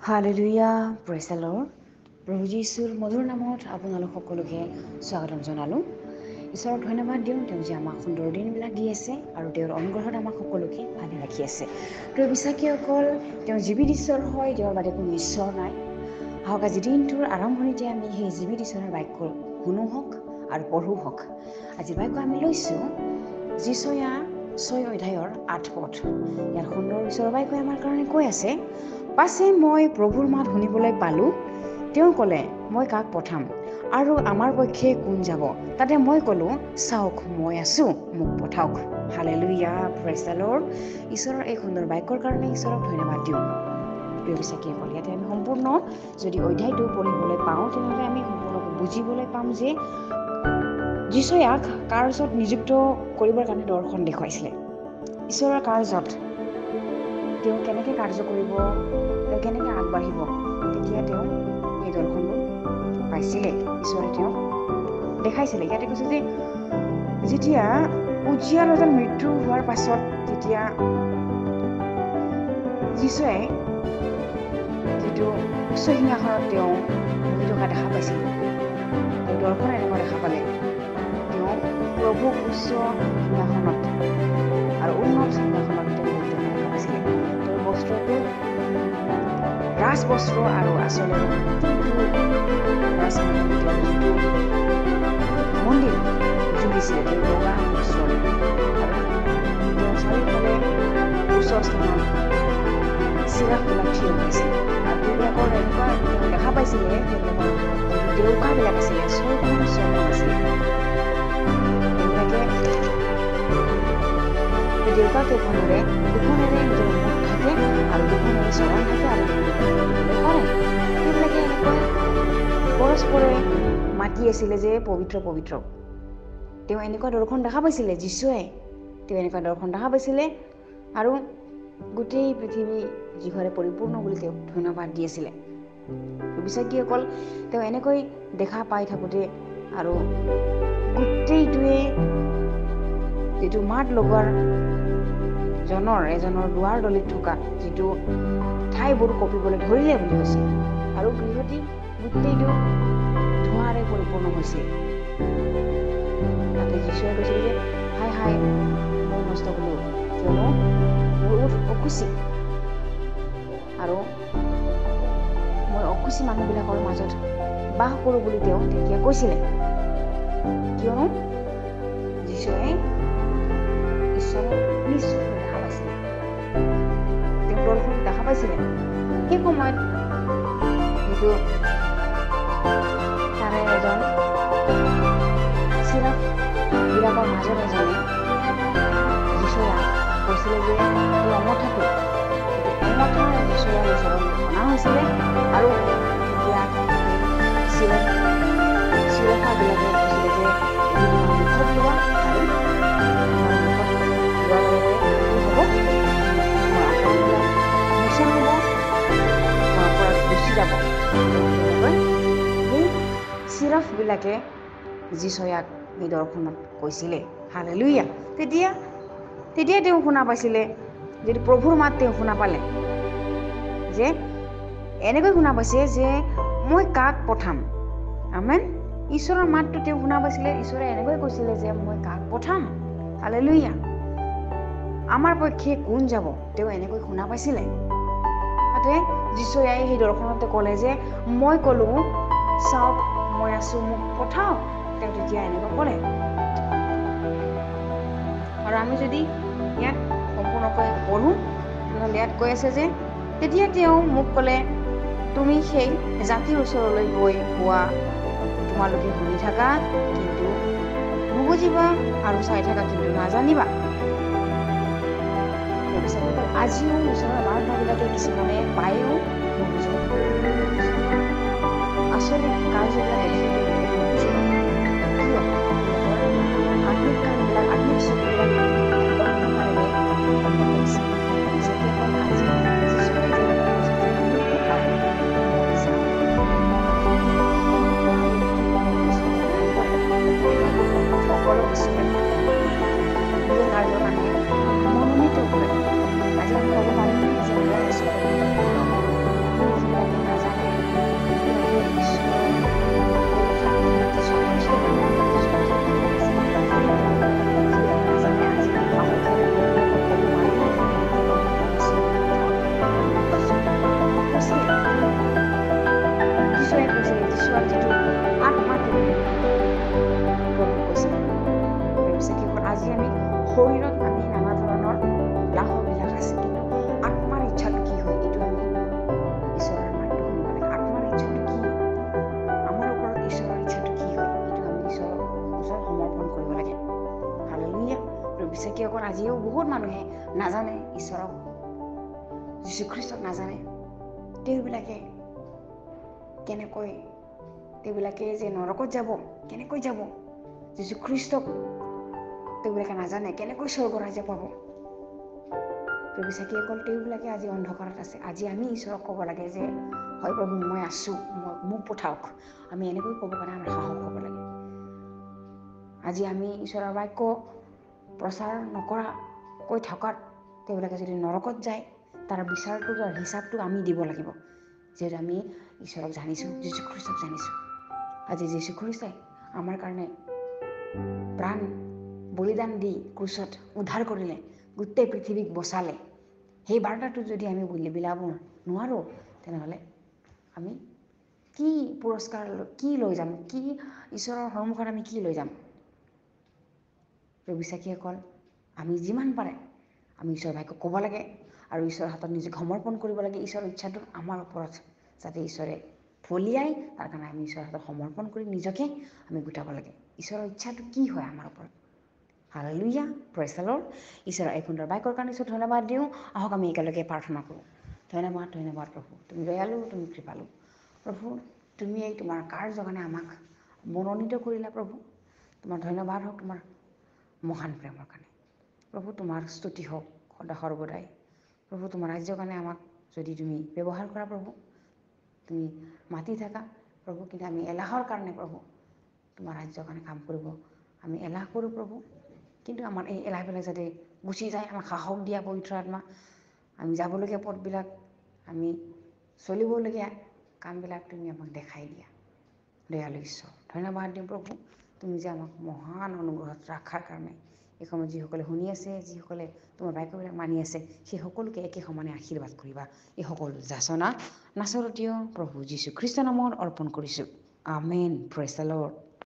Hallelujah, praise the lord. প্ৰভু যীশুৰ মধুৰ নামত আপোনালোক সকলোকে স্বাগতম জনালোঁ। ঈশ্বৰক ধন্যবাদ দিওঁ, তেওঁ যে আমাক সুন্দৰ দিনবিলাক দি আছে আৰু তেওঁৰ অনুগ্ৰহত আমাক সকলোকে ভালে ৰাখি আছে। তেওঁ বিশ্বাসীসকল, তেওঁ জীৱিত ঈশ্বৰ হয়, তেওঁৰ বাদে কোনো ঈশ্বৰ নাই। আহক আজি দিনটোৰ আৰম্ভণিতে আমি সেই জীৱিত ঈশ্বৰৰ বাক্য শুনো হওক আৰু পঢ়ো হওক। আজি বাক্য আমি লৈছোঁ যিচয়া 6 অধ্যায়ৰ 8 পদ। ইয়াৰ সুন্দৰ ঈশ্বৰৰ বাক্যই আমাৰ কাৰণে কৈ আছে, পাছে মই প্ৰভুৰ মাত শুনিবলৈ পালোঁ। তেওঁ ক'লে, মই কাক পঠাম আৰু আমাৰ পক্ষে কোন যাব? তাতে মই ক'লোঁ, চাওক মই আছোঁ, মোক পঠাওক। Hallelujah, praise the Lord. ঈশ্বৰৰ এই সুন্দৰ বাক্যৰ কাৰণে ঈশ্বৰক ধন্যবাদ দিওঁ। প্ৰিয় বিশ্বাসীসকল, ইয়াতে আমি সম্পূৰ্ণ যদি অধ্যায়টো পঢ়িবলৈ পাওঁ, তেনেহ'লে আমি সম্পূৰ্ণকৈ বুজিবলৈ পাম যে যিচয়াক কাৰ্যত নিযুক্ত কৰিবৰ কাৰণে দৰ্শন দেখুৱাইছিলে। ঈশ্বৰৰ কাৰ্যত তেওঁ কেনেকৈ কাৰ্য কৰিব, তেওঁ কেনেকৈ আগবাঢ়িব, তেতিয়া তেওঁ এই দৰ্শনটো পাইছিলে। ঈশ্বৰে তেওঁক দেখাইছিলে। ইয়াতে কৈছে যে যেতিয়া উজিয়া ৰজাৰ মৃত্যু হোৱাৰ পাছত তেতিয়া যিচয়াই যিটো উচ্চ সিংহাসনত তেওঁ বহি থকা দেখা পাইছিল, তেওঁ দৰ্শন এনেকুৱা দেখা পালে, তেওঁ প্ৰভু উচ্চ সিংহাসনত আৰু উন্নত সিংহাসনত তেওঁ বহি থকা দেখা পাইছিলে। তেওঁৰ বস্ত্ৰটো ৰাজবস্ত্ৰ আৰু আচলতে যিটো মন্দিৰ জুৰিছিলে, তেওঁ বগা বস্ত্ৰৰে আৰু তেওঁ চাৰিওফালে উচ্চ স্থানত চিৰাফবিলাক থিয় হৈছিলে আৰু তেওঁলোকৰ এনেকুৱা দেখা পাইছিলে, তেওঁলোকৰ যিটো দেউকাবিলাক আছিলে, ছয়খন আছিলে। তেওঁলোকে এই দেউকা কেইখনেৰে দুখনেৰে নিজৰ মুখ থাকে আৰু দুখনেৰে চৰণ থাকে আৰু পাৰে। সেইবিলাকে এনেকৈ পৰস্পৰে মাতি আছিলে যে পবিত্ৰ পবিত্ৰ। তেওঁ এনেকুৱা দৰ্শন দেখা পাইছিলে, যীশুৱে তেওঁ এনেকুৱা দৰ্শন দেখা পাইছিলে আৰু গোটেই পৃথিৱী যিঘৰে পৰিপূৰ্ণ বুলি তেওঁক ধন্যবাদ দি আছিলে। বিশ্বাসীসকল, তেওঁ এনেকৈ দেখা পাই থাকোঁতে আৰু গোটেইটোৱে যিটো মাত লগোৱাৰ এজনৰ দুৱাৰ দলিত থকা যিটো ঠাইবোৰ কঁপিবলৈ ধৰিলে বুলি কৈছে আৰু গৃহটি গোটেইটো ধোঁৱাৰে পৰিপূৰ্ণ হৈছিল। তাতে যীশুৱে কৈছিল যে হাই হাই, মই নষ্ট হ'লো, কিয়নো মোৰ উঠ অখুচি আৰু মই অখুচি মানুহবিলাকৰ মাজত বাস কৰোঁ বুলি তেওঁ তেতিয়া কৈছিলে। কিয়নো যীশুৱে ঈশ্বৰক নিশ্চয় দেখা পাইছিলে, তেওঁ দৰ্শন দেখা পাইছিলে। সেই সময়ত যিটো তাৰে এজন চিৰাফবিলাকৰ মাজত এজনে যীশুয়াক কৈছিলে যে এই অমঠাটো অমঠা যীশুয়াৰ ওচৰত অনা হৈছিলে আৰু তেতিয়া চিৰফাবিলাকে কৈছিলে যে মুখত লোৱা আৰু লোৱাৰ লগে হ'ব, তোমাৰ আঁতৰবিলাক মোচন হ'ব, তোমাৰ পৰা গুচি যাব। সেই চিৰাফবিলাকে যিচয়াক এই দৰ্শনত কৈছিলে। হালেলুয়া। তেতিয়া তেওঁ শুনা পাইছিলে, যিটো প্ৰভুৰ মাত তেওঁ শুনা পালে, যে এনেকৈ শুনা পাইছে যে মই কাক পঠাম। আমেন। ঈশ্বৰৰ মাতটো তেওঁ শুনা পাইছিলে। ঈশ্বৰে এনেকৈ কৈছিলে যে মই কাক পঠাম। হালেলুয়া। আমাৰ পক্ষে কোন যাব, তেওঁ এনেকৈ শুনা পাইছিলে। তাতে যিচয়াই সেই দৰ্শনতে ক'লে যে মই ক'লোঁ, চাওক মই আছোঁ, মোক পঠাওক। তেওঁ তেতিয়া এনেকৈ ক'লে। আৰু আমি যদি ইয়াত সম্পূৰ্ণকৈ পঢ়োঁ, তেনেহ'লে ইয়াত কৈ আছে যে তেতিয়া তেওঁ মোক ক'লে, তুমি সেই জাতিৰ ওচৰলৈ গৈ কোৱা, তোমালোকে শুনি থাকা কিন্তু নুবুজিবা আৰু চাই থাকা কিন্তু নাজানিবা। আজিও ঈশ্বৰৰ বাৰ্তাবিলাকে কিছুমানে পায়ো নুবুজে, আচলতে কাৰ্যবিলাক আত্মিক কামবিলাক, আত্মিক চকুবিলাক সকলো কিছুমান নিজৰ কাৰ্যৰ কাৰণে মনোনীত কৰে। আজি আমি ক'ব পাৰিম যে যুগত আজিও বহুত মানুহে নাজানে ঈশ্বৰক, যীশুখ্ৰীষ্টক নাজানে। তেওঁবিলাকে যে নৰকত যাব, কেনেকৈ যাব? যীশুখ্ৰীষ্টক তেওঁবিলাকে নাজানে, কেনেকৈ স্বৰ্গ ৰাজ্য পাব? প্ৰভু চাকিসকল, তেওঁবিলাকে আজি অন্ধকাৰত আছে। আজি আমি ঈশ্বৰক ক'ব লাগে যে হয় প্ৰভু, মই আছোঁ, মোক পঠাওক। আমি এনেকৈ ক'ব কাৰণে আমাৰ সাহস হ'ব লাগে। আজি আমি ঈশ্বৰৰ বাক্য প্ৰচাৰ নকৰাকৈ থকাত তেওঁবিলাকে যদি নৰকত যায়, তাৰ বিচাৰটো, তাৰ হিচাপটো আমি দিব লাগিব। যিহেতু আমি ঈশ্বৰক জানিছোঁ, যীশুখ্ৰীষ্টক জানিছোঁ। আজি যীশুখ্ৰীষ্টই আমাৰ কাৰণে প্ৰাণ বলিদান দি ক্ৰুচত উদ্ধাৰ কৰিলে, গোটেই পৃথিৱীক বচালে। সেই বাৰ্তাটো যদি আমি বিলাব নোৱাৰোঁ, তেনেহ'লে আমি কি পুৰস্কাৰ কি লৈ যাম? কি ঈশ্বৰৰ সন্মুখত আমি কি লৈ যাম? প্ৰভু বিশ্বাসীসকল, আমি যিমান পাৰে আমি ঈশ্বৰৰ বাক্য ক'ব লাগে আৰু ঈশ্বৰৰ হাতত নিজকে সমৰ্পণ কৰিব লাগে। ঈশ্বৰৰ ইচ্ছাটো আমাৰ ওপৰত যাতে ঈশ্বৰে ফলিয়াই, তাৰ কাৰণে আমি ঈশ্বৰৰ হাতত সমৰ্পণ কৰি নিজকে আমি গোটাব লাগে। ঈশ্বৰৰ ইচ্ছাটো কি হয় আমাৰ ওপৰত? Hallelujah, praise the Lord. ঈশ্বৰৰ এই সুন্দৰ বাক্যৰ কাৰণে ঈশ্বৰক ধন্যবাদ দিওঁ। আহক আমি একেলগে প্ৰাৰ্থনা কৰোঁ। ধন্যবাদ প্ৰভু, তুমি দয়ালু, তুমি কৃপালু। প্ৰভু, তুমিয়েই তোমাৰ কাৰ্যৰ কাৰণে আমাক মনোনীত কৰিলা। প্ৰভু, তোমাৰ ধন্যবাদ হওক তোমাৰ মহান প্ৰেমৰ কাৰণে। প্ৰভু, তোমাৰ স্তুতি হওক সদা সৰ্বদাই। প্ৰভু, তোমাৰ ৰাজ্যৰ কাৰণে আমাক যদি তুমি ব্যৱহাৰ কৰা প্ৰভু, তুমি মাতি থাকা প্ৰভু, কিন্তু আমি এলাহৰ কাৰণে প্ৰভু তোমাৰ ৰাজ্যৰ কাৰণে কাম কৰিব আমি এলাহ কৰোঁ প্ৰভু। কিন্তু আমাৰ এই এলাহবিলাক যাতে গুচি যায়, আমাক সাহস দিয়া পবিত্ৰ আত্মা। আমি যাবলগীয়া পথবিলাক, আমি চলিবলগীয়া কামবিলাক তুমি আমাক দেখাই দিয়া। দয়ালু ঈশ্বৰ, ধন্যবাদ দিওঁ প্ৰভু, তুমি যে আমাক মহান অনুগ্ৰহত ৰখাৰ কাৰণে। এই সময়ত যিসকলে শুনি আছে, যিসকলে তোমাৰ বাক্যবিলাক মানি আছে, সেই সকলোকে একে সমানে আশীৰ্বাদ কৰিবা। এই সকলো যাচনা নাচৰতীয় প্ৰভু যীশুখ্ৰীষ্টৰ নামত অৰ্পণ কৰিছোঁ। আমেন। Praise the lord.